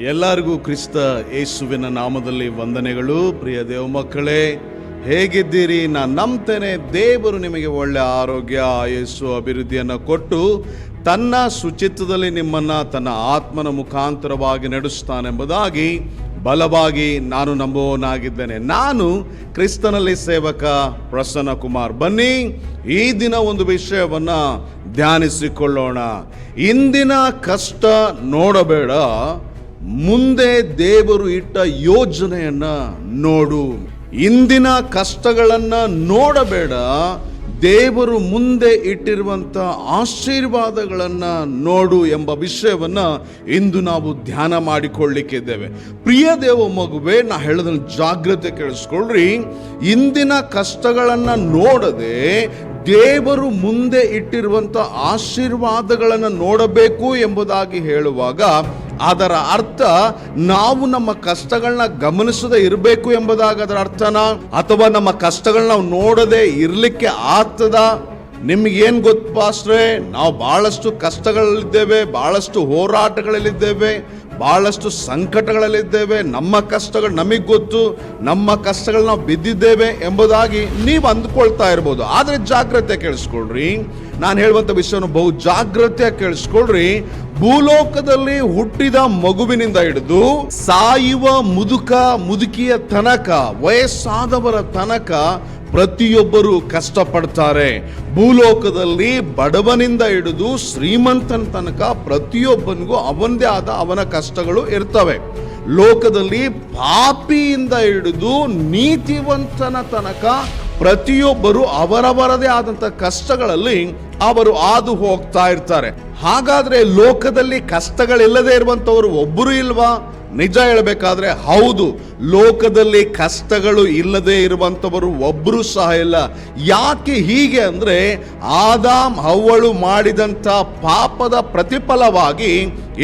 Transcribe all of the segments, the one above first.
ಎಲ್ಲರಿಗೂ ಕ್ರಿಸ್ತ ಯೇಸುವಿನ ನಾಮದಲ್ಲಿ ವಂದನೆಗಳು. ಪ್ರಿಯ ದೇವ ಮಕ್ಕಳೇ, ಹೇಗಿದ್ದೀರಿ? ನಾನು ನಂಬ್ತೇನೆ ದೇವರು ನಿಮಗೆ ಒಳ್ಳೆ ಆರೋಗ್ಯ, ಆಯಸ್ಸು, ಅಭಿವೃದ್ಧಿಯನ್ನು ಕೊಟ್ಟು ತನ್ನ ಸುಚಿತ್ತದಲ್ಲಿ ನಿಮ್ಮನ್ನು ತನ್ನ ಆತ್ಮನ ಮುಖಾಂತರವಾಗಿ ನಡೆಸ್ತಾನೆಂಬುದಾಗಿ ಬಲವಾಗಿ ನಾನು ನಂಬುವವನಾಗಿದ್ದೇನೆ. ನಾನು ಕ್ರಿಸ್ತನಲ್ಲಿ ಸೇವಕ ಪ್ರಸನ್ನ ಕುಮಾರ್. ಬನ್ನಿ, ಈ ದಿನ ಒಂದು ವಿಷಯವನ್ನು ಧ್ಯಾನಿಸಿಕೊಳ್ಳೋಣ. ಇಂದಿನ ಕಷ್ಟ ನೋಡಬೇಡ, ಮುಂದೆ ದೇವರು ಇಟ್ಟ ಯೋಜನೆಯನ್ನ ನೋಡು. ಇಂದಿನ ಕಷ್ಟಗಳನ್ನ ನೋಡಬೇಡ, ದೇವರು ಮುಂದೆ ಇಟ್ಟಿರುವಂತ ಆಶೀರ್ವಾದಗಳನ್ನ ನೋಡು ಎಂಬ ವಿಷಯವನ್ನ ಇಂದು ನಾವು ಧ್ಯಾನ ಮಾಡಿಕೊಳ್ಳಿಕ್ಕಿದ್ದೇವೆ. ಪ್ರಿಯ ದೇವ ಮಗುವೆ, ನಾ ಹೇಳೋದನ್ನ ಜಾಗ್ರತೆ ಕೇಳಿಸ್ಕೊಳ್ರಿ. ಇಂದಿನ ಕಷ್ಟಗಳನ್ನ ನೋಡದೆ ದೇವರು ಮುಂದೆ ಇಟ್ಟಿರುವಂತ ಆಶೀರ್ವಾದಗಳನ್ನು ನೋಡಬೇಕು ಎಂಬುದಾಗಿ ಹೇಳುವಾಗ ಅದರ ಅರ್ಥ ನಾವು ನಮ್ಮ ಕಷ್ಟಗಳನ್ನ ಗಮನಿಸದೆ ಇರಬೇಕು ಎಂಬುದಾಗಿ ಅದರ ಅರ್ಥನಾ, ಅಥವಾ ನಮ್ಮ ಕಷ್ಟಗಳನ್ನ ನಾವು ನೋಡದೆ ಇರ್ಲಿಕ್ಕೆ ಆಗ್ತದ? ನಿಮ್ಗೇನ್ ಗೊತ್ತು ಪಾಸ್ಟ್ರೆ, ನಾವು ಬಹಳಷ್ಟು ಕಷ್ಟಗಳಲ್ಲಿದ್ದೇವೆ, ಬಹಳಷ್ಟು ಹೋರಾಟಗಳಲ್ಲಿದ್ದೇವೆ, ಬಹಳಷ್ಟು ಸಂಕಟಗಳಲ್ಲಿದ್ದೇವೆ, ನಮ್ಮ ಕಷ್ಟಗಳು ನಮಗೆ ಗೊತ್ತು, ನಮ್ಮ ಕಷ್ಟಗಳು ನಾವು ಬಿದ್ದಿದ್ದೇವೆ ಎಂಬುದಾಗಿ ನೀವು ಅಂದ್ಕೊಳ್ತಾ ಇರ್ಬೋದು. ಆದರೆ ಜಾಗ್ರತೆ ಕೇಳಿಸ್ಕೊಳ್ರಿ, ನಾನು ಹೇಳುವಂಥ ವಿಷಯವನ್ನು ಬಹು ಜಾಗ್ರತೆಯಾಗಿ ಕೇಳಿಸ್ಕೊಳ್ರಿ. ಭೂಲೋಕದಲ್ಲಿ ಹುಟ್ಟಿದ ಮಗುವಿನಿಂದ ಹಿಡಿದು ಸಾಯುವ ಮುದುಕಿಯ ತನಕ, ವಯಸ್ಸಾದವರ ತನಕ ಪ್ರತಿಯೊಬ್ಬರು ಕಷ್ಟಪಡ್ತಾರೆ. ಭೂಲೋಕದಲ್ಲಿ ಬಡವನಿಂದ ಹಿಡಿದು ಶ್ರೀಮಂತನ ತನಕ ಪ್ರತಿಯೊಬ್ಬನಿಗೂ ಅವನದೇ ಆದ ಅವನ ಕಷ್ಟಗಳು ಇರ್ತವೆ. ಲೋಕದಲ್ಲಿ ಪಾಪಿಯಿಂದ ಹಿಡಿದು ನೀತಿವಂತನ ತನಕ ಪ್ರತಿಯೊಬ್ಬರು ಅವರವರದೇ ಆದಂತ ಕಷ್ಟಗಳಲ್ಲಿ ಅವರು ಹಾದು ಹೋಗ್ತಾ ಇರ್ತಾರೆ. ಹಾಗಾದ್ರೆ ಲೋಕದಲ್ಲಿ ಕಷ್ಟಗಳಿಲ್ಲದೆ ಇರುವಂತವರು ಒಬ್ಬರು ಇಲ್ವಾ? ನಿಜ ಹೇಳಬೇಕಾದ್ರೆ ಹೌದು, ಲೋಕದಲ್ಲಿ ಕಷ್ಟಗಳು ಇಲ್ಲದೆ ಇರುವಂತವರು ಒಬ್ಬರು ಸಹ ಇಲ್ಲ. ಯಾಕೆ ಹೀಗೆ ಅಂದ್ರೆ, ಆದಾಮ್ ಹವ್ವಳು ಮಾಡಿದಂತ ಪಾಪದ ಪ್ರತಿಫಲವಾಗಿ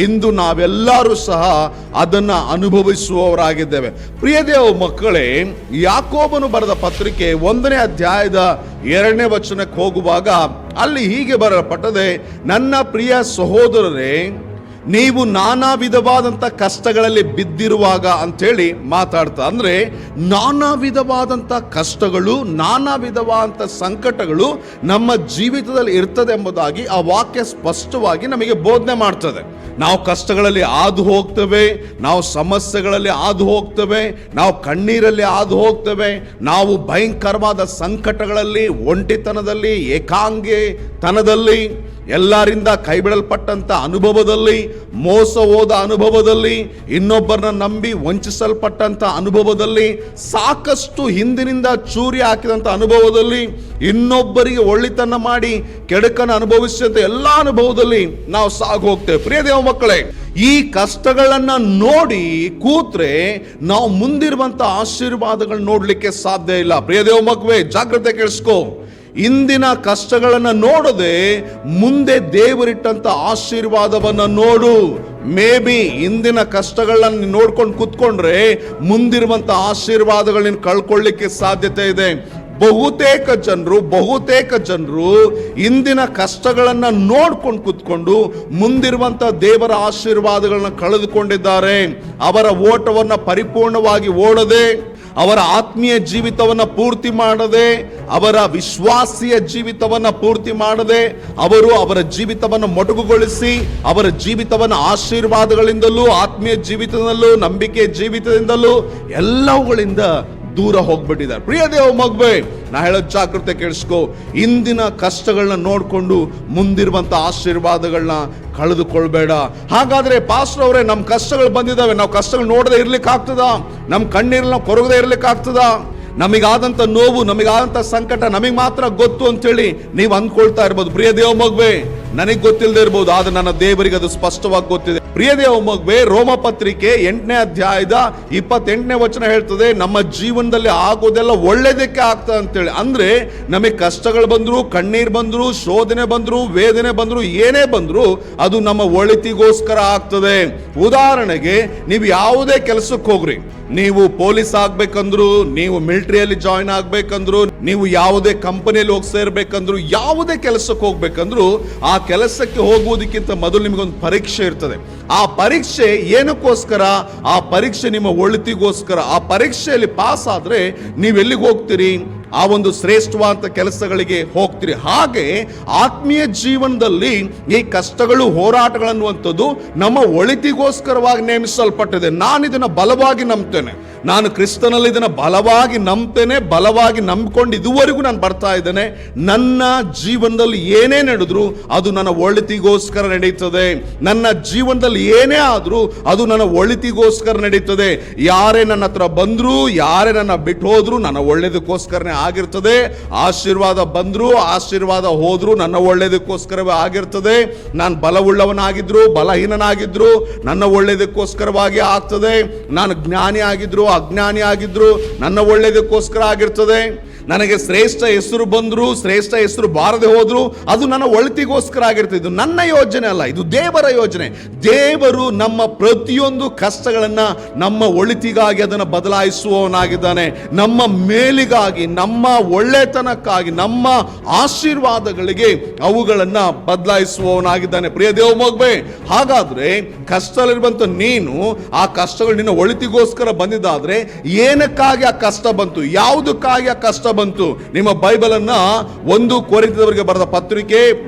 ಇಂದು ನಾವೆಲ್ಲರೂ ಸಹ ಅದನ್ನ ಅನುಭವಿಸುವವರಾಗಿದ್ದೇವೆ. ಪ್ರಿಯ ದೇವ ಮಕ್ಕಳೇ, ಯಾಕೋಬನು ಬರೆದ ಪತ್ರಿಕೆ 1ನೇ ಅಧ್ಯಾಯದ 2ನೇ ವಚನಕ್ಕೆ ಹೋಗುವಾಗ ಅಲ್ಲಿ ಹೀಗೆ ಬರೆಯಲ್ಪಟ್ಟದೆ, ನನ್ನ ಪ್ರಿಯ ಸಹೋದರರೇ, ನೀವು ನಾನಾ ವಿಧವಾದಂಥ ಕಷ್ಟಗಳಲ್ಲಿ ಬಿದ್ದಿರುವಾಗ ಅಂತೇಳಿ ಮಾತಾಡ್ತಾ, ಅಂದ್ರೆ ನಾನಾ ವಿಧವಾದಂಥ ಕಷ್ಟಗಳು, ನಾನಾ ವಿಧವಾದಂಥ ಸಂಕಟಗಳು ನಮ್ಮ ಜೀವಿತದಲ್ಲಿ ಇರ್ತದೆ ಎಂಬುದಾಗಿ ಆ ವಾಕ್ಯ ಸ್ಪಷ್ಟವಾಗಿ ನಮಗೆ ಬೋಧನೆ ಮಾಡ್ತದೆ. ನಾವು ಕಷ್ಟಗಳಲ್ಲಿ ಹಾದು ಹೋಗ್ತೇವೆ, ನಾವು ಸಮಸ್ಯೆಗಳಲ್ಲಿ ಹಾದು ಹೋಗ್ತೇವೆ, ನಾವು ಕಣ್ಣೀರಲ್ಲಿ ಹಾದು ಹೋಗ್ತೇವೆ, ನಾವು ಭಯಂಕರವಾದ ಸಂಕಟಗಳಲ್ಲಿ, ಒಂಟಿತನದಲ್ಲಿ, ಏಕಾಂಗಿತನದಲ್ಲಿ, ಎಲ್ಲರಿಂದ ಕೈ ಬಿಡಲ್ಪಟ್ಟಂತ ಅನುಭವದಲ್ಲಿ, ಮೋಸ ಹೋದ ಅನುಭವದಲ್ಲಿ, ಇನ್ನೊಬ್ಬರನ್ನ ನಂಬಿ ವಂಚಿಸಲ್ಪಟ್ಟಂತ ಅನುಭವದಲ್ಲಿ, ಸಾಕಷ್ಟು ಹಿಂದಿನಿಂದ ಚೂರಿ ಹಾಕಿದಂತ ಅನುಭವದಲ್ಲಿ, ಇನ್ನೊಬ್ಬರಿಗೆ ಒಳ್ಳಿತನ ಮಾಡಿ ಕೆಡುಕನ್ನು ಅನುಭವಿಸಿದಂತ ಎಲ್ಲ ಅನುಭವದಲ್ಲಿ ನಾವು ಸಾಗಿ ಹೋಗ್ತೇವೆ. ಪ್ರಿಯ ದೇವ ಮಕ್ಕಳೇ, ಈ ಕಷ್ಟಗಳನ್ನ ನೋಡಿ ಕೂತ್ರೆ ನಾವು ಮುಂದಿರುವಂತ ಆಶೀರ್ವಾದಗಳನ್ನ ನೋಡ್ಲಿಕ್ಕೆ ಸಾಧ್ಯ ಇಲ್ಲ. ಪ್ರಿಯ ದೇವ ಮಗುವೆ, ಜಾಗ್ರತೆ ಕೇಳಿಸ್ಕೋ. ಇಂದಿನ ಕಷ್ಟಗಳನ್ನು ನೋಡದೆ ಮುಂದೆ ದೇವರಿಟ್ಟಂತ ಆಶೀರ್ವಾದವನ್ನ ನೋಡು. ಮೇ ಬಿ ಇಂದಿನ ಕಷ್ಟಗಳನ್ನ ನೋಡ್ಕೊಂಡು ಕೂತ್ಕೊಂಡ್ರೆ ಮುಂದಿರುವಂತ ಆಶೀರ್ವಾದಗಳನ್ನ ಕಳ್ಕೊಳ್ಳಿಕ್ಕೆ ಸಾಧ್ಯತೆ ಇದೆ. ಬಹುತೇಕ ಜನರು ಇಂದಿನ ಕಷ್ಟಗಳನ್ನ ನೋಡ್ಕೊಂಡು ಕೂತ್ಕೊಂಡು ಮುಂದಿರುವಂತ ದೇವರ ಆಶೀರ್ವಾದಗಳನ್ನ ಕಳೆದುಕೊಂಡಿದ್ದಾರೆ. ಅವರ ಓಟವನ್ನ ಪರಿಪೂರ್ಣವಾಗಿ ಓಡದೆ, ಅವರ ಆತ್ಮೀಯ ಜೀವಿತವನ್ನ ಪೂರ್ತಿ ಮಾಡದೆ, ಅವರ ವಿಶ್ವಾಸಿಯ ಜೀವಿತವನ್ನ ಪೂರ್ತಿ ಮಾಡದೆ, ಅವರು ಅವರ ಜೀವಿತವನ್ನು ಮೊಟಕುಗೊಳಿಸಿ ಅವರ ಜೀವಿತವನ್ನು ಆಶೀರ್ವಾದಗಳಿಂದಲೂ, ಆತ್ಮೀಯ ಜೀವಿತದಲ್ಲೂ, ನಂಬಿಕೆ ಜೀವಿತದಿಂದಲೂ ಎಲ್ಲವುಗಳಿಂದ ದೂರ ಹೋಗ್ಬಿಟ್ಟಿದ್ದಾರೆ. ಪ್ರಿಯ ದೇವ ಮಗುವೆ, ನಾ ಹೇಳೋ ಜಾಗೃತೆ ಕೇಳಿಸ್ಕೋ. ಇಂದಿನ ಕಷ್ಟಗಳನ್ನ ನೋಡ್ಕೊಂಡು ಮುಂದಿರುವಂತ ಆಶೀರ್ವಾದಗಳನ್ನ ಕಳೆದುಕೊಳ್ಬೇಡ. ಹಾಗಾದ್ರೆ ಪಾಸ್ಟರ್ ಅವರೇ, ನಮ್ಮ ಕಷ್ಟಗಳು ಬಂದಿದ್ದಾವೆ, ನಾವು ಕಷ್ಟಗಳು ನೋಡದೆ ಇರ್ಲಿಕ್ಕೆ ಆಗ್ತದ? ನಮ್ಮ ಕಣ್ಣೀರನ್ನ ಕೊರಗದೆ ಇರ್ಲಿಕ್ಕೆ ಆಗ್ತದ? ನಮಗಾದಂತ ನೋವು, ನಮಗಾದಂತ ಸಂಕಟ ನಮಗೆ ಮಾತ್ರ ಗೊತ್ತು ಅಂತೇಳಿ ನೀವು ಅಂದ್ಕೊಳ್ತಾ ಇರ್ಬೋದು. ಪ್ರಿಯ ದೇವ ಮಗುವೆ, ನನಗೆ ಗೊತ್ತಿಲ್ಲದೆ ಇರ್ಬೋದು, ಆದ್ರೆ ನನ್ನ ದೇವರಿಗೆ ಅದು ಸ್ಪಷ್ಟವಾಗಿ ಗೊತ್ತಿದೆ. ಪ್ರಿಯ ದೇವ ಮಗುವೆ, ರೋಮ ಪತ್ರಿಕೆ 8ನೇ ಅಧ್ಯಾಯದ 28ನೇ ವಚನ ಹೇಳ್ತದೆ, ನಮ್ಮ ಜೀವನದಲ್ಲಿ ಆಗೋದೆಲ್ಲ ಒಳ್ಳೇದಕ್ಕೆ ಆಗ್ತದೆ ಅಂತೇಳಿ. ಅಂದ್ರೆ ನಮಗೆ ಕಷ್ಟಗಳು ಬಂದ್ರು, ಕಣ್ಣೀರ್ ಬಂದ್ರು, ಶೋಧನೆ ಬಂದ್ರು, ವೇದನೆ ಬಂದ್ರು, ಏನೇ ಬಂದ್ರು ಅದು ನಮ್ಮ ಒಳಿತಿಗೋಸ್ಕರ ಆಗ್ತದೆ. ಉದಾಹರಣೆಗೆ, ನೀವು ಯಾವುದೇ ಕೆಲಸಕ್ಕೆ ಹೋಗ್ರಿ, ನೀವು ಪೊಲೀಸ್ ಆಗ್ಬೇಕಂದ್ರು, ನೀವು ಮಿಲಿಟರಿಯಲ್ಲಿ ಜಾಯಿನ್ ಆಗ್ಬೇಕಂದ್ರು, ನೀವು ಯಾವುದೇ ಕಂಪನಿಯಲ್ಲಿ ಹೋಗಿ ಸೇರ್ಬೇಕಂದ್ರು, ಯಾವುದೇ ಕೆಲಸಕ್ಕೆ ಹೋಗ್ಬೇಕಂದ್ರು ಆ ಕೆಲಸಕ್ಕೆ ಹೋಗುವುದಕ್ಕಿಂತ ಮೊದಲು ನಿಮಗೊಂದು ಪರೀಕ್ಷೆ ಇರ್ತದೆ. ಆ ಪರೀಕ್ಷೆ ಏನಕ್ಕೋಸ್ಕರ? ಆ ಪರೀಕ್ಷೆ ನಿಮ್ಮ ಒಳಿತಿಗೋಸ್ಕರ. ಆ ಪರೀಕ್ಷೆಯಲ್ಲಿ ಪಾಸ್ ಆದ್ರೆ ನೀವೆಲ್ಲಿಗೆ ಹೋಗ್ತೀರಿ? ಆ ಒಂದು ಶ್ರೇಷ್ಠವಾದ ಕೆಲಸಗಳಿಗೆ ಹೋಗ್ತೀರಿ. ಹಾಗೆ ಆತ್ಮೀಯ ಜೀವನದಲ್ಲಿ ಈ ಕಷ್ಟಗಳು, ಹೋರಾಟಗಳನ್ನುವಂಥದ್ದು ನಮ್ಮ ಒಳಿತಿಗೋಸ್ಕರವಾಗಿ ನೇಮಿಸಲ್ಪಟ್ಟಿದೆ. ನಾನು ಇದನ್ನು ಬಲವಾಗಿ ನಂಬ್ತೇನೆ. ನಾನು ಕ್ರಿಸ್ತನಲ್ಲಿ ಇದನ್ನು ಬಲವಾಗಿ ನಂಬ್ತೇನೆ. ಬಲವಾಗಿ ನಂಬಿಕೊಂಡು ಇದುವರೆಗೂ ನಾನು ಬರ್ತಾ ಇದ್ದೇನೆ. ನನ್ನ ಜೀವನದಲ್ಲಿ ಏನೇ ನಡೆದ್ರು ಅದು ನನ್ನ ಒಳಿತಿಗೋಸ್ಕರ ನಡೀತದೆ. ನನ್ನ ಜೀವನದಲ್ಲಿ ಏನೇ ಆದ್ರೂ ಅದು ನನ್ನ ಒಳಿತಿಗೋಸ್ಕರ ನಡೀತದೆ. ಯಾರೇ ನನ್ನ ಹತ್ರ ಬಂದ್ರು, ಯಾರೇ ನನ್ನ ಬಿಟ್ಟು ಹೋದ್ರು ನನ್ನ ಒಳ್ಳೇದಕ್ಕೋಸ್ಕರನೇ ಆಗಿರ್ತದೆ. ಆಶೀರ್ವಾದ ಬಂದ್ರು, ಆಶೀರ್ವಾದ ಹೋದ್ರು ನನ್ನ ಒಳ್ಳೇದಕ್ಕೋಸ್ಕರವೇ ಆಗಿರ್ತದೆ. ನಾನು ಬಲವುಳ್ಳವನಾಗಿದ್ರು, ಬಲಹೀನನಾಗಿದ್ರು ನನ್ನ ಒಳ್ಳೇದಕ್ಕೋಸ್ಕರವಾಗಿ ಆಗ್ತದೆ. ನಾನು ಜ್ಞಾನಿ ಆಗಿದ್ರು, ಅಜ್ಞಾನಿ ಆಗಿದ್ರು ನನ್ನ ಒಳ್ಳೇದಕ್ಕೋಸ್ಕರ ಆಗಿರ್ತದೆ. ನನಗೆ ಶ್ರೇಷ್ಠ ಹೆಸರು ಬಂದ್ರು, ಶ್ರೇಷ್ಠ ಹೆಸರು ಬಾರದೆ ಹೋದ್ರು ಅದು ನನ್ನ ಒಳಿತಿಗೋಸ್ಕರ ಆಗಿರ್ತದೆ. ಇದು ನನ್ನ ಯೋಜನೆ ಅಲ್ಲ, ಇದು ದೇವರ ಯೋಜನೆ. ದೇವರು ನಮ್ಮ ಪ್ರತಿಯೊಂದು ಕಷ್ಟಗಳನ್ನ ನಮ್ಮ ಒಳಿತಿಗಾಗಿ ಅದನ್ನು ಬದಲಾಯಿಸುವವನಾಗಿದ್ದಾನೆ. ನಮ್ಮ ಮೇಲಿಗಾಗಿ, ನಮ್ಮ ಒಳ್ಳೆತನಕ್ಕಾಗಿ, ನಮ್ಮ ಆಶೀರ್ವಾದಗಳಿಗೆ ಅವುಗಳನ್ನ ಬದಲಾಯಿಸುವವನಾಗಿದ್ದಾನೆ. ಪ್ರಿಯ ದೇವ ಮಗವೇ, ಹಾಗಾದ್ರೆ ಕಷ್ಟದಲ್ಲಿರುವಂತ ನೀನು ಆ ಕಷ್ಟಗಳು ನಿನ್ನ ಒಳಿತಿಗೋಸ್ಕರ ಬಂದಿದ್ದಾದ್ರೆ ಏನಕ್ಕಾಗಿ ಆ ಕಷ್ಟ ಬಂತು? ಯಾವುದಕ್ಕಾಗಿ ಆ ಕಷ್ಟ ಬಂತು? ನಿಮ್ಮ ಬೈಬಲ್ ಅನ್ನ 1 ಕೊರಿಂಥದವರಿಗೆ ಬರೆದ ಪತ್ರಿಕೆ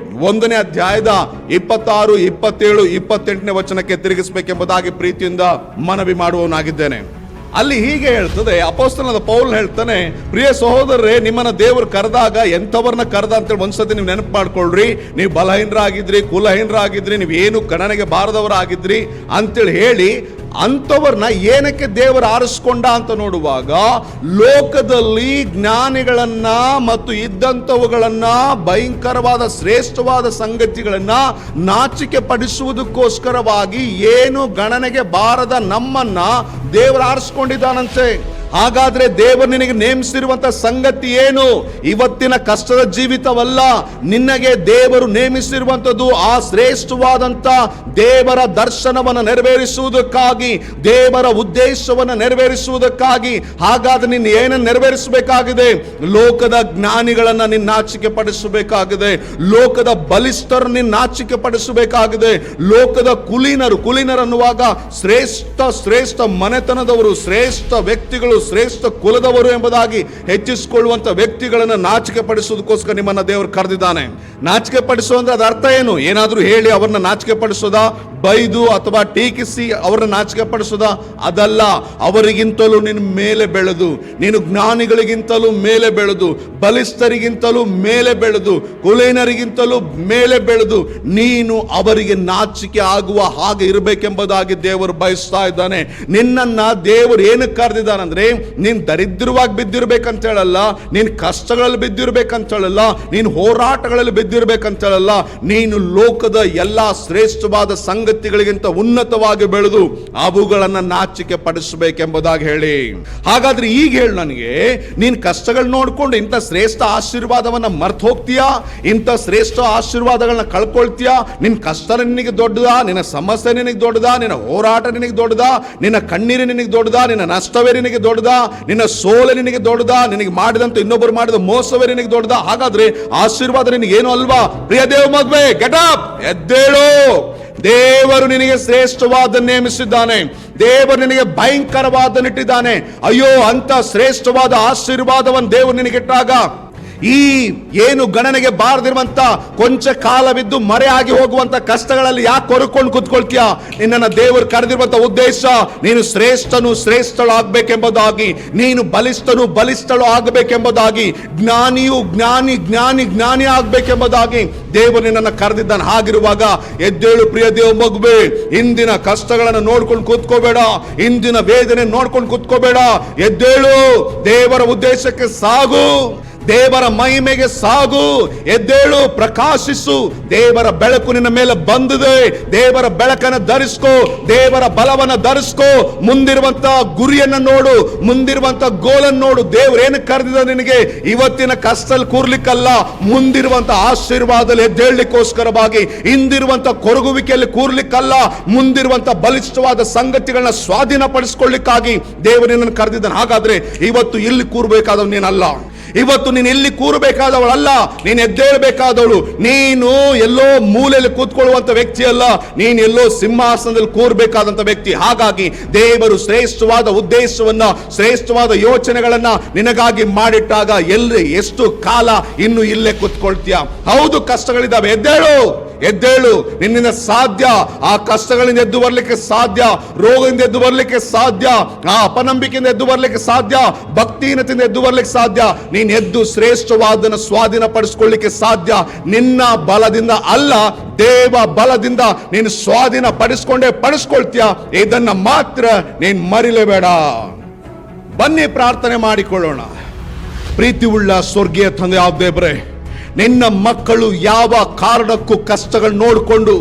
1ನೇ ಅಧ್ಯಾಯದ 26, 27, 28ನೇ ವಚನಕ್ಕೆ ತಿರುಗಿಸಬೇಕೆಂಬುದಾಗಿ ಪ್ರೀತಿಯಿಂದ ಮನವಿ ಮಾಡುವವನಾಗಿದ್ದೇನೆ. ಅಲ್ಲಿ ಹೀಗೆ ಹೇಳ್ತದೆ, ಅಪೊಸ್ತಲನಾದ ಪೌಲ್ ಹೇಳ್ತಾನೆ, ಪ್ರಿಯ ಸಹೋದರರೇ, ನಿಮ್ಮನ್ನ ದೇವರು ಕರೆದಾಗ ಎಂಥವ್ರನ್ನ ಕರೆದ ಅಂತೇಳಿ ಒಂದ್ಸತಿ ನೀವು ನೆನಪು ಮಾಡ್ಕೊಳ್ರಿ. ನೀವು ಬಲಹೀನರಾಗಿದ್ರಿ, ಕುಲಹೀನರಾಗಿದ್ರಿ, ನೀವು ಏನು ಗಣನೆಗೆ ಬಾರದವರಾಗಿದ್ರಿ ಅಂತೇಳಿ ಹೇಳಿ ಅಂಥವ್ರನ್ನ ಏನಕ್ಕೆ ದೇವರು ಆರಿಸ್ಕೊಂಡ ಅಂತ ನೋಡುವಾಗ, ಲೋಕದಲ್ಲಿ ಜ್ಞಾನಿಗಳನ್ನ ಮತ್ತು ಇದ್ದಂಥವುಗಳನ್ನ, ಭಯಂಕರವಾದ ಶ್ರೇಷ್ಠವಾದ ಸಂಗತಿಗಳನ್ನ ನಾಚಿಕೆ ಪಡಿಸುವುದಕ್ಕೋಸ್ಕರವಾಗಿ ಏನು ಗಣನೆಗೆ ಬಾರದ ನಮ್ಮನ್ನ ದೇವರು ಆರಿಸ್ಕೊಂಡಿದ್ದಾನಂತೆ. ಹಾಗಾದ್ರೆ ದೇವರು ನಿನಗೆ ನೇಮಿಸಿರುವಂತ ಸಂಗತಿ ಏನು? ಇವತ್ತಿನ ಕಷ್ಟದ ಜೀವಿತವಲ್ಲ. ನಿನಗೆ ದೇವರು ನೇಮಿಸಿರುವಂತದ್ದು ಆ ಶ್ರೇಷ್ಠವಾದಂತ ದೇವರ ದರ್ಶನವನ್ನು ನೆರವೇರಿಸುವುದಕ್ಕಾಗಿ, ದೇವರ ಉದ್ದೇಶವನ್ನು ನೆರವೇರಿಸುವುದಕ್ಕಾಗಿ. ಹಾಗಾದ್ರೆ ನೀನು ಏನನ್ನು ನೆರವೇರಿಸಬೇಕಾಗಿದೆ? ಲೋಕದ ಜ್ಞಾನಿಗಳನ್ನ ನೀನು ನಾಚಿಕೆ ಪಡಿಸಬೇಕಾಗಿದೆ. ಲೋಕದ ಬಲಿಷ್ಠರು ನೀನು ನಾಚಿಕೆ ಪಡಿಸಬೇಕಾಗಿದೆ. ಲೋಕದ ಕುಲೀನರು ಅನ್ನುವಾಗ ಶ್ರೇಷ್ಠ ಮನೆತನದವರು, ಶ್ರೇಷ್ಠ ವ್ಯಕ್ತಿಗಳು, ಶ್ರೇಷ್ಠ ಕುಲದವರು ಎಂಬುದಾಗಿ ಹೆಚ್ಚಿಸಿಕೊಳ್ಳುವಂತ ವ್ಯಕ್ತಿಗಳನ್ನು ನಾಚಿಕೆ ಪಡಿಸೋದಕ್ಕೋಸ್ಕರ ನಿಮ್ಮನ್ನ ದೇವರು ಕರೆದಿದ್ದಾನೆ. ನಾಚಿಕೆ ಪಡಿಸೋ ಅಂದ್ರೆ ಅದರ ಅರ್ಥ ಏನು? ಏನಾದ್ರೂ ಹೇಳಿ ಅವ್ರನ್ನ ನಾಚಿಕೆ ಪಡಿಸೋದಾ? ಬೈದು ಅಥವಾ ಟೀಕಿಸಿ ಅವ್ರನ್ನ ನಾಚಿಕೆ ಪಡಿಸೋದಾ? ಅದಲ್ಲ. ಅವರಿಗಿಂತಲೂ ನಿನ್ನ ಮೇಲೆ ಬೆಳೆದು, ನೀನು ಜ್ಞಾನಿಗಳಿಗಿಂತಲೂ ಮೇಲೆ ಬೆಳೆದು, ಬಲಿಷ್ಠರಿಗಿಂತಲೂ ಮೇಲೆ ಬೆಳೆದು, ಕುಲೀನರಿಗಿಂತಲೂ ಮೇಲೆ ಬೆಳೆದು ನೀನು ಅವರಿಗೆ ನಾಚಿಕೆ ಆಗುವ ಹಾಗೆ ಇರಬೇಕೆಂಬುದಾಗಿ ದೇವರು ಬಯಸ್ತಾ ಇದ್ದಾನೆ. ನಿನ್ನನ್ನ ದೇವರು ಏನಕ್ಕೆ ಕರೆದಿದ್ದಾನಂದ್ರೆ, ನೀನ್ ದರಿದ್ರವಾಗಿ ಬಿದ್ದಿರ್ಬೇಕಂತ ಹೇಳಲ್ಲ, ನೀನ್ ಕಷ್ಟಗಳಲ್ಲಿ ಬಿದ್ದಿರ್ಬೇಕಂತ ಹೇಳಲ್ಲ, ನೀನು ಹೋರಾಟಗಳಲ್ಲಿ ಬಿದ್ದಿರ್ಬೇಕಂತ ಹೇಳಲ್ಲ. ನೀನು ಲೋಕದ ಎಲ್ಲಾ ಶ್ರೇಷ್ಠವಾದ ಸಂಗತಿಗಳಿಗಿಂತ ಉನ್ನತವಾಗಿ ಬೆಳೆದು ಅವುಗಳನ್ನ ನಾಚಿಕೆ ಪಡಿಸಬೇಕೆಂಬುದಾಗಿ ಹೇಳಿ. ಹಾಗಾದ್ರೆ ಈಗ ಹೇಳು ನನಗೆ, ನೀನ್ ಕಷ್ಟಗಳು ನೋಡ್ಕೊಂಡು ಇಂಥ ಶ್ರೇಷ್ಠ ಆಶೀರ್ವಾದವನ್ನ ಮರ್ತು ಹೋಗ್ತೀಯಾ? ಇಂಥ ಶ್ರೇಷ್ಠ ಆಶೀರ್ವಾದಗಳನ್ನ ಕಳ್ಕೊಳ್ತೀಯಾ? ನಿನ್ ಕಷ್ಟ ನಿನಗೆ ದೊಡ್ಡದಾ? ನಿನ್ನ ಸಮಸ್ಯೆ ನಿನಗೆ ದೊಡ್ಡದಾ? ನಿನ್ನ ಹೋರಾಟ ನಿನಗೆ ದೊಡ್ಡದಾ? ನಿನ್ನ ಕಣ್ಣೀರು ನಿನಗೆ ದೊಡ್ಡದಾ? ನಿನ್ನ ನಷ್ಟವೇ ನಿನಗೆ ದೊಡ್ಡದಾ? ನಿನ್ನ ಸೋಲೆ ನಿನಗೆ ದೊಡ್ಡದಾ? ನಿನಗೆ ಮಾಡಿದಂತ ಇನ್ನೊಬ್ಬರು ಮಾಡಿದ ಮೋಸವೇ ನಿನಗೆ ದೊಡ್ಡದಾ? ಹಾಗಾದ್ರೆ ಆಶೀರ್ವಾದ ನಿನಗೆ ಏನು ಅಲ್ವಾ? ಪ್ರಿಯ ದೇವ ಮಗವೇ, ಗೆಟ್ ಅಪ್, ಎದ್ದೇಳು. ದೇವರು ನಿನಗೆ ಶ್ರೇಷ್ಠವಾದ ನೇಮಿಸಿದ್ದಾನೆ. ದೇವರು ನಿನಗೆ ಭಯಂಕರವಾದನ್ನಿಟ್ಟಿದ್ದಾನೆ. ಅಯ್ಯೋ, ಅಂತ ಶ್ರೇಷ್ಠವಾದ ಆಶೀರ್ವಾದವನ್ನು ದೇವರು ನಿನಗಿಟ್ಟಾಗ ಈ ಏನು ಗಣನೆಗೆ ಬಾರದಿರುವಂತ ಕೊಂಚ ಕಾಲವಿದ್ದು ಮರೆಯಾಗಿ ಹೋಗುವಂತ ಕಷ್ಟಗಳಲ್ಲಿ ಯಾಕೆ ಕೊರಕೊಂಡು ಕೂತ್ಕೊಳ್ತೀಯ? ನಿನ್ನನ್ನು ದೇವರು ಕರೆದಿರುವಂತ ಉದ್ದೇಶ ನೀನು ಶ್ರೇಷ್ಠಳು ಆಗ್ಬೇಕೆಂಬುದಾಗಿ, ನೀನು ಬಲಿಷ್ಠಳು ಆಗಬೇಕೆಂಬುದಾಗಿ, ಜ್ಞಾನಿ ಆಗ್ಬೇಕೆಂಬುದಾಗಿ ದೇವರು ನಿನ್ನನ್ನು ಕರೆದಿದ್ದಾನೆ. ಹಾಗಿರುವಾಗ ಎದ್ದೇಳು ಪ್ರಿಯ ದೇವ ಮಗುವೆ. ಇಂದಿನ ಕಷ್ಟಗಳನ್ನು ನೋಡ್ಕೊಂಡು ಕೂತ್ಕೋಬೇಡ, ಇಂದಿನ ವೇದನೆ ನೋಡ್ಕೊಂಡು ಕೂತ್ಕೋಬೇಡ. ಎದ್ದೇಳು, ದೇವರ ಉದ್ದೇಶಕ್ಕೆ ಸಾಗು, ದೇವರ ಮಹಿಮೆಗೆ ಸಾಗು. ಎದ್ದೇಳು, ಪ್ರಕಾಶಿಸು. ದೇವರ ಬೆಳಕು ನಿನ್ನ ಮೇಲೆ ಬಂದಿದೆ. ದೇವರ ಬೆಳಕನ್ನು ಧರಿಸ್ಕೋ, ದೇವರ ಬಲವನ್ನು ಧರಿಸ್ಕೋ. ಮುಂದಿರುವಂತ ಗುರಿಯನ್ನು ನೋಡು, ಮುಂದಿರುವಂತ ಗೋಲನ್ನು ನೋಡು. ದೇವರು ಏನಕ್ಕೆ ಕರೆದಿದ ನಿನಗೆ? ಇವತ್ತಿನ ಕಷ್ಟದಲ್ಲಿ ಕೂರ್ಲಿಕ್ಕಲ್ಲ, ಮುಂದಿರುವಂತ ಆಶೀರ್ವಾದದಲ್ಲಿ ಎದ್ದೇಳಲಿಕ್ಕೋಸ್ಕರವಾಗಿ. ಹಿಂದಿರುವಂತ ಕೊರಗುವಿಕೆಯಲ್ಲಿ ಕೂರ್ಲಿಕ್ಕಲ್ಲ, ಮುಂದಿರುವಂತ ಬಲಿಷ್ಠವಾದ ಸಂಗತಿಗಳನ್ನ ಸ್ವಾಧೀನಪಡಿಸಿಕೊಳ್ಳಿಕ್ಕಾಗಿ ದೇವರು ನಿನ್ನನ್ನು ಕರೆದಿದ್ದಾನೆ. ಹಾಗಾದ್ರೆ ಇವತ್ತು ಇಲ್ಲಿ ಕೂರ್ಬೇಕಾದವ್ ನೀನಲ್ಲ. ಇವತ್ತು ನೀನು ಎಲ್ಲಿ ಕೂರಬೇಕಾದವಳಲ್ಲ, ನೀನು ಎದ್ದೇಳಬೇಕಾದವಳು. ನೀನು ಎಲ್ಲೋ ಮೂಲೆಯಲ್ಲಿ ಕೂತ್ಕೊಳ್ಳುವಂತ ವ್ಯಕ್ತಿ ಅಲ್ಲ, ನೀನು ಎಲ್ಲೋ ಸಿಂಹಾಸನದಲ್ಲಿ ಕೂರಬೇಕಾದಂತ ವ್ಯಕ್ತಿ. ಹಾಗಾಗಿ ದೇವರು ಶ್ರೇಷ್ಠವಾದ ಉದ್ದೇಶವನ್ನ, ಶ್ರೇಷ್ಠವಾದ ಯೋಚನೆಗಳನ್ನ ನಿನಗಾಗಿ ಮಾಡಿಟ್ಟಾಗ ಎಲ್ಲಿ ಎಷ್ಟು ಕಾಲ ಇನ್ನು ಇಲ್ಲೇ ಕೂತ್ಕೊಳ್ತೀಯ? ಹೌದು, ಕಷ್ಟಗಳಿದ್ದಾವೆ, ಎದ್ದೇಳು. ನಿನ್ನಿಂದ ಸಾಧ್ಯ. ಆ ಕಷ್ಟಗಳಿಂದ ಎದ್ದು ಬರ್ಲಿಕ್ಕೆ ಸಾಧ್ಯ, ರೋಗದಿಂದ ಎದ್ದು ಬರ್ಲಿಕ್ಕೆ ಸಾಧ್ಯ, ಆ ಅಪನಂಬಿಕೆಯಿಂದ ಎದ್ದು ಬರ್ಲಿಕ್ಕೆ ಸಾಧ್ಯ, ಭಕ್ತಿಹೀನತೆಯಿಂದ ಎದ್ದು ಬರ್ಲಿಕ್ಕೆ ಸಾಧ್ಯ. ನೀನ್ ಎದ್ದು ಶ್ರೇಷ್ಠವಾದನ್ನು ಸ್ವಾಧೀನ ಪಡಿಸ್ಕೊಳ್ಳಿಕ್ಕೆ ಸಾಧ್ಯ. ನಿನ್ನ ಬಲದಿಂದ ಅಲ್ಲ, ದೇವ ಬಲದಿಂದ ನೀನು ಸ್ವಾಧೀನ ಪಡಿಸ್ಕೊಳ್ತೀಯ. ಇದನ್ನ ಮಾತ್ರ ನೀನ್ ಮರಿಲೇಬೇಡ. ಬನ್ನಿ ಪ್ರಾರ್ಥನೆ ಮಾಡಿಕೊಳ್ಳೋಣ. ಪ್ರೀತಿ ಉಳ್ಳ ಸ್ವರ್ಗೀಯ ತಂದೆ ದೇವರೇ, ನಿನ್ನ ಮಕ್ಕಳು ಯಾವ ಕಾರಣಕ್ಕೂ ಕಷ್ಟಗಳು ನೋಡಿಕೊಂಡು,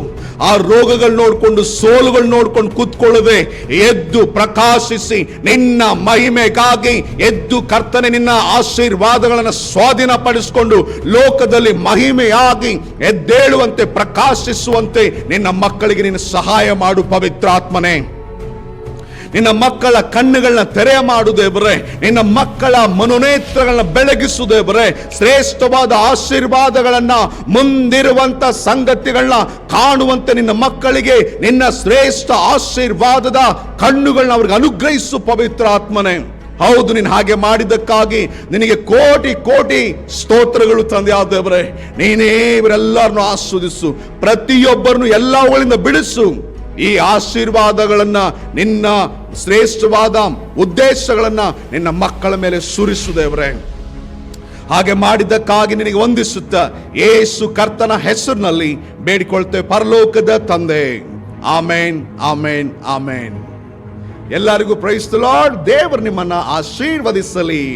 ಆ ರೋಗಗಳು ನೋಡಿಕೊಂಡು, ಸೋಲುಗಳು ನೋಡ್ಕೊಂಡು ಕೂತ್ಕೊಳ್ಳದೆ ಎದ್ದು ಪ್ರಕಾಶಿಸಿ ನಿನ್ನ ಮಹಿಮೆಗಾಗಿ ಎದ್ದು ಕರ್ತನೆ ನಿನ್ನ ಆಶೀರ್ವಾದಗಳನ್ನು ಸ್ವಾಧೀನ ಪಡಿಸಿಕೊಂಡು ಲೋಕದಲ್ಲಿ ಮಹಿಮೆಯಾಗಿ ಎದ್ದೇಳುವಂತೆ, ಪ್ರಕಾಶಿಸುವಂತೆ ನಿನ್ನ ಮಕ್ಕಳಿಗೆ ನೀನು ಸಹಾಯ ಮಾಡು ಪವಿತ್ರಾತ್ಮನೇ. ನಿನ್ನ ಮಕ್ಕಳ ಕಣ್ಣುಗಳನ್ನ ತೆರೆ ಮಾಡುವುದೇವರೇ, ನಿನ್ನ ಮಕ್ಕಳ ಮನೋನೇತ್ರಗಳನ್ನ ಬೆಳಗಿಸುವುದೇವರೇ, ಶ್ರೇಷ್ಠವಾದ ಆಶೀರ್ವಾದಗಳನ್ನ, ಮುಂದಿರುವಂತ ಸಂಗತಿಗಳನ್ನ ಕಾಣುವಂತೆ ನಿನ್ನ ಮಕ್ಕಳಿಗೆ ನಿನ್ನ ಶ್ರೇಷ್ಠ ಆಶೀರ್ವಾದದ ಕಣ್ಣುಗಳನ್ನ ಅವ್ರಿಗೆ ಅನುಗ್ರಹಿಸು ಪವಿತ್ರಾತ್ಮನೇ. ಹೌದು, ನೀನು ಹಾಗೆ ಮಾಡಿದ್ದಕ್ಕಾಗಿ ನಿನಗೆ ಕೋಟಿ ಕೋಟಿ ಸ್ತೋತ್ರಗಳು ತಂದೆಯಾದವರೇ. ನೀನೇ ಇವರೆಲ್ಲರನ್ನು ಆಸ್ವಾದಿಸು, ಪ್ರತಿಯೊಬ್ಬರನ್ನು ಎಲ್ಲವುಗಳಿಂದ ಬಿಡಿಸು. ಈ ಆಶೀರ್ವಾದಗಳನ್ನ, ನಿನ್ನ ಶ್ರೇಷ್ಠವಾದ ಉದ್ದೇಶಗಳನ್ನ ನಿನ್ನ ಮಕ್ಕಳ ಮೇಲೆ ಸುರಿಸುವುದೇವರೇ. ಹಾಗೆ ಮಾಡಿದ್ದಕ್ಕಾಗಿ ನಿನಗೆ ವಂದಿಸುತ್ತಾ ಯೇಸು ಕರ್ತನ ಹೆಸರಿನಲ್ಲಿ ಬೇಡಿಕೊಳ್ತೇವೆ ಪರಲೋಕದ ತಂದೆ. ಆಮೇನ್, ಆಮೇನ್, ಆಮೇನ್. ಎಲ್ಲರಿಗೂ ಪ್ರೈಸ್ ದಿ ಲಾರ್ಡ್. ದೇವರು ನಿಮ್ಮನ್ನ ಆಶೀರ್ವದಿಸಲಿ.